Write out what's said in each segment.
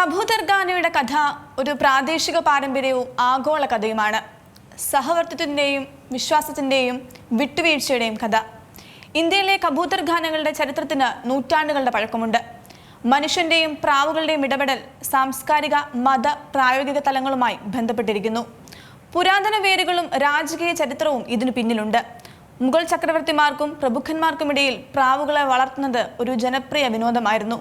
കബൂതർ ഖാനയുടെ കഥ ഒരു പ്രാദേശിക പാരമ്പര്യവും ആഗോള കഥയുമാണ്. സഹവർത്തിത്വത്തിൻ്റെയും വിശ്വാസത്തിൻ്റെയും വിട്ടുവീഴ്ചയുടെയും കഥ. ഇന്ത്യയിലെ കബൂതർ ഖാനകളുടെ ചരിത്രത്തിന് നൂറ്റാണ്ടുകളുടെ പഴക്കമുണ്ട്. മനുഷ്യൻ്റെയും പ്രാവുകളുടെയും ഇടപെടൽ സാംസ്കാരിക, മത, പ്രായോഗിക തലങ്ങളുമായി ബന്ധപ്പെട്ടിരിക്കുന്നു. പുരാതന വേരുകളും രാജകീയ ചരിത്രവും ഇതിനു പിന്നിലുണ്ട്. മുഗൾ ചക്രവർത്തിമാർക്കും പ്രഭുക്കന്മാർക്കുമിടയിൽ പ്രാവുകളെ വളർത്തുന്നത് ഒരു ജനപ്രിയ വിനോദമായിരുന്നു.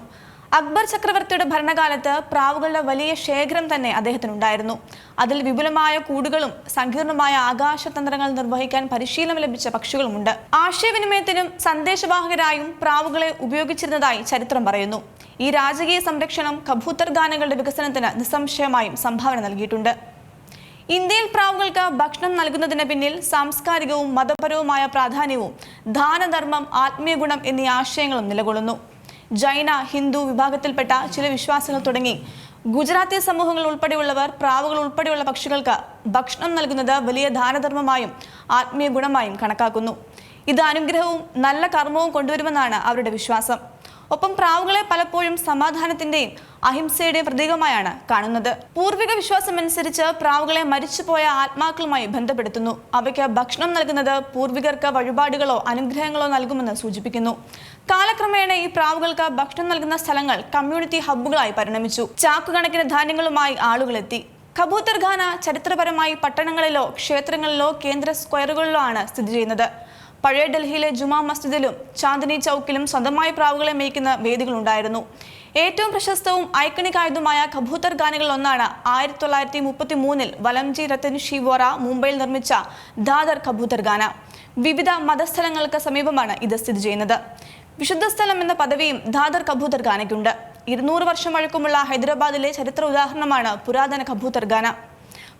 അക്ബർ ചക്രവർത്തിയുടെ ഭരണകാലത്ത് പ്രാവുകളുടെ വലിയ ശേഖരം തന്നെ അദ്ദേഹത്തിനുണ്ടായിരുന്നു. അതിൽ വിപുലമായ കൂടുകളും സങ്കീർണമായ ആകാശതന്ത്രങ്ങൾ നിർവഹിക്കാൻ പരിശീലനം ലഭിച്ച പക്ഷികളുമുണ്ട്. ആശയവിനിമയത്തിനും സന്ദേശവാഹകരായും പ്രാവുകളെ ഉപയോഗിച്ചിരുന്നതായി ചരിത്രം പറയുന്നു. ഈ രാജകീയ സംരക്ഷണം കബൂതർ ഖാനകളുടെ വികസനത്തിന് നിസ്സംശയമായും സംഭാവന നൽകിയിട്ടുണ്ട്. ഇന്ത്യയിൽ പ്രാവുകൾക്ക് ഭക്ഷണം നൽകുന്നതിന് പിന്നിൽ സാംസ്കാരികവും മതപരവുമായ പ്രാധാന്യവും ദാനധർമ്മം, ആത്മീയ ഗുണം എന്നീ ആശയങ്ങളും നിലകൊള്ളുന്നു. ജൈന, ഹിന്ദു വിഭാഗത്തിൽപ്പെട്ട ചില വിശ്വാസങ്ങൾ തുടങ്ങി ഗുജറാത്തി സമൂഹങ്ങൾ ഉൾപ്പെടെയുള്ളവർ പ്രാവുകൾ ഉൾപ്പെടെയുള്ള പക്ഷികൾക്ക് ഭക്ഷണം നൽകുന്നത് വലിയ ദാനധർമ്മമായും ആത്മീയ ഗുണമായും കണക്കാക്കുന്നു. ഇത് അനുഗ്രഹവും നല്ല കർമ്മവും കൊണ്ടുവരുമെന്നാണ് അവരുടെ വിശ്വാസം. ഒപ്പം പ്രാവുകളെ പലപ്പോഴും സമാധാനത്തിന്റെയും അഹിംസയുടെയും പ്രതീകമായാണ് കാണുന്നത്. പൂർവിക വിശ്വാസമനുസരിച്ച് പ്രാവുകളെ മരിച്ചുപോയ ആത്മാക്കളുമായി ബന്ധപ്പെടുത്തുന്നു. അവയ്ക്ക് ഭക്ഷണം നൽകുന്നത് പൂർവികർക്ക് വഴിപാടുകളോ അനുഗ്രഹങ്ങളോ നൽകുമെന്ന് സൂചിപ്പിക്കുന്നു. കാലക്രമേണ ഈ പ്രാവുകൾക്ക് ഭക്ഷണം നൽകുന്ന സ്ഥലങ്ങൾ കമ്മ്യൂണിറ്റി ഹബ്ബുകളായി പരിണമിച്ചു. ചാക്കുകണക്കിന് ധാന്യങ്ങളുമായി ആളുകളെത്തി. കബൂതർ ഖാന ചരിത്രപരമായി പട്ടണങ്ങളിലോ ക്ഷേത്രങ്ങളിലോ കേന്ദ്ര സ്ക്വയറുകളിലോ ആണ് സ്ഥിതി ചെയ്യുന്നത്. പഴയ ഡൽഹിയിലെ ജുമാ മസ്ജിദിലും ചാന്ദിനി ചൗക്കിലും സ്വന്തമായി പ്രാവുകളെ മേയ്ക്കുന്ന വേദികളുണ്ടായിരുന്നു. ഏറ്റവും പ്രശസ്തവും ഐക്കണിക് ആയതുമായ കബൂതർ ഖാനകളിൽ ഒന്നാണ് 1933 വലംജി രത്തൻഷി വോറ മുംബൈയിൽ നിർമ്മിച്ച ദാദർ കബൂതർ ഖാന. വിവിധ മതസ്ഥലങ്ങൾക്ക് സമീപമാണ് ഇത് സ്ഥിതി ചെയ്യുന്നത്. വിശുദ്ധ സ്ഥലം എന്ന പദവിയും ദാദർ കബൂതർ ഖാനയ്ക്കുണ്ട്. 200 വർഷം പഴക്കമുള്ള ഹൈദരാബാദിലെ ചരിത്ര ഉദാഹരണമാണ് പുരാതന കബൂതർ ഖാന.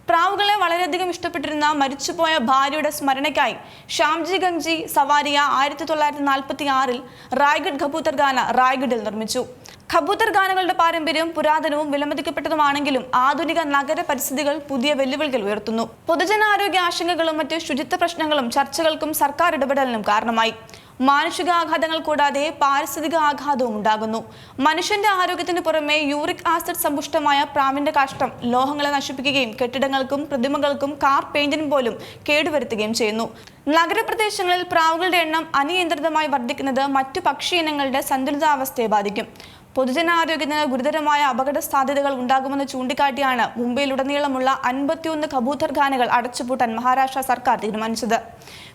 പ്രാവുകളെ വളരെയധികം ഇഷ്ടപ്പെട്ടിരുന്ന മരിച്ചുപോയ ഭാര്യയുടെ സ്മരണയ്ക്കായി ശ്യാംജി ഗംജി സവാരിയ 1946 റായ്ഗഡ് കബൂതർ ഖാന റായ്ഗഡിൽ നിർമ്മിച്ചു. കബൂതർ ഖാനകളുടെ പാരമ്പര്യം പുരാതനവും വിലമതിക്കപ്പെട്ടതുമാണെങ്കിലും ആധുനിക നഗര പരിസ്ഥിതികൾ പുതിയ വെല്ലുവിളികൾ ഉയർത്തുന്നു. പൊതുജനാരോഗ്യ ആശങ്കകളും മറ്റ് ശുചിത്വ പ്രശ്നങ്ങളും ചർച്ചകൾക്കും സർക്കാർ ഇടപെടലിനും കാരണമായി. മാനുഷിക ആഘാതങ്ങൾ കൂടാതെ പാരിസ്ഥിതിക ആഘാതവും ഉണ്ടാകുന്നു. മനുഷ്യന്റെ ആരോഗ്യത്തിന് പുറമെ യൂറിക് ആസിഡ് സമ്പുഷ്ടമായ പ്രാവിന്റെ കാഷ്ടം ലോഹങ്ങളെ നശിപ്പിക്കുകയും കെട്ടിടങ്ങൾക്കും പ്രതിമകൾക്കും കാർ പെയിന്റിനും പോലും കേടുവരുത്തുകയും ചെയ്യുന്നു. നഗരപ്രദേശങ്ങളിൽ പ്രാവുകളുടെ എണ്ണം അനിയന്ത്രിതമായി വർദ്ധിക്കുന്നത് മറ്റു പക്ഷി ഇനങ്ങളുടെ സന്തുലിതാവസ്ഥയെ ബാധിക്കും. പൊതുജനാരോഗ്യത്തിന് ഗുരുതരമായ അപകട സാധ്യതകൾ ഉണ്ടാകുമെന്ന് ചൂണ്ടിക്കാട്ടിയാണ് മുംബൈയിലുടനീളമുള്ള 51 കബൂതർ ഖാനകൾ അടച്ചുപൂട്ടാൻ മഹാരാഷ്ട്ര സർക്കാർ തീരുമാനിച്ചത്.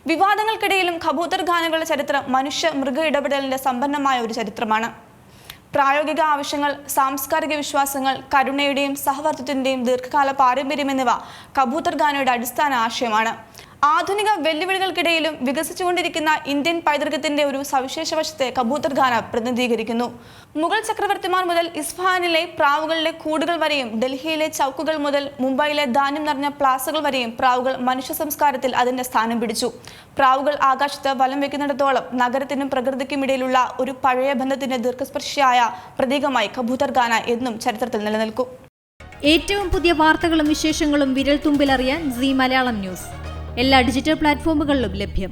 വിവാദങ്ങൾക്കിടയിലും കബൂതർ ഖാനകളുടെ ചരിത്രം മനുഷ്യ മൃഗ ഇടപെടലിന്റെ സമ്പന്നമായ ഒരു ചരിത്രമാണ്. പ്രായോഗിക ആവശ്യങ്ങൾ, സാംസ്കാരിക വിശ്വാസങ്ങൾ, കരുണയുടെയും സഹവർത്തിത്വത്തിന്റെയും ദീർഘകാല പാരമ്പര്യം എന്നിവ കബൂതർ ഖാനയുടെ അടിസ്ഥാന ആശയമാണ്. ആധുനിക വെല്ലുവിളികൾക്കിടയിലും വികസിച്ചുകൊണ്ടിരിക്കുന്ന ഇന്ത്യൻ പൈതൃകത്തിന്റെ ഒരു സവിശേഷ വശത്തെ കബൂതർ ഖാന പ്രതിനിധീകരിക്കുന്നു. മുഗൾ ചക്രവർത്തിമാർ മുതൽ ഇസ്ഫഹാനിലെ പ്രാവുകളുടെ കൂടുകൾ വരെയും ഡൽഹിയിലെ ചൗക്കുകൾ മുതൽ മുംബൈയിലെ ധാന്യം നിറഞ്ഞ പ്ലാസകൾ വരെയും പ്രാവുകൾ മനുഷ്യ സംസ്കാരത്തിൽ അതിന്റെ സ്ഥാനം പിടിച്ചു. പ്രാവുകൾ ആകാശത്ത് വലം വെക്കുന്നിടത്തോളം നഗരത്തിനും പ്രകൃതിക്കും ഇടയിലുള്ള ഒരു പഴയ ബന്ധത്തിന്റെ ദീർഘസ്പർശിയായ പ്രതീകമായി കബൂതർ ഖാന എന്നും ചരിത്രത്തിൽ നിലനിൽക്കും. ഏറ്റവും പുതിയ വാർത്തകളും വിശേഷങ്ങളും വിരൽ തുമ്പിലറിയാൻ സീ മലയാളം ന്യൂസ് എല്ലാ ഡിജിറ്റൽ പ്ലാറ്റ്ഫോമുകളിലും ലഭ്യം.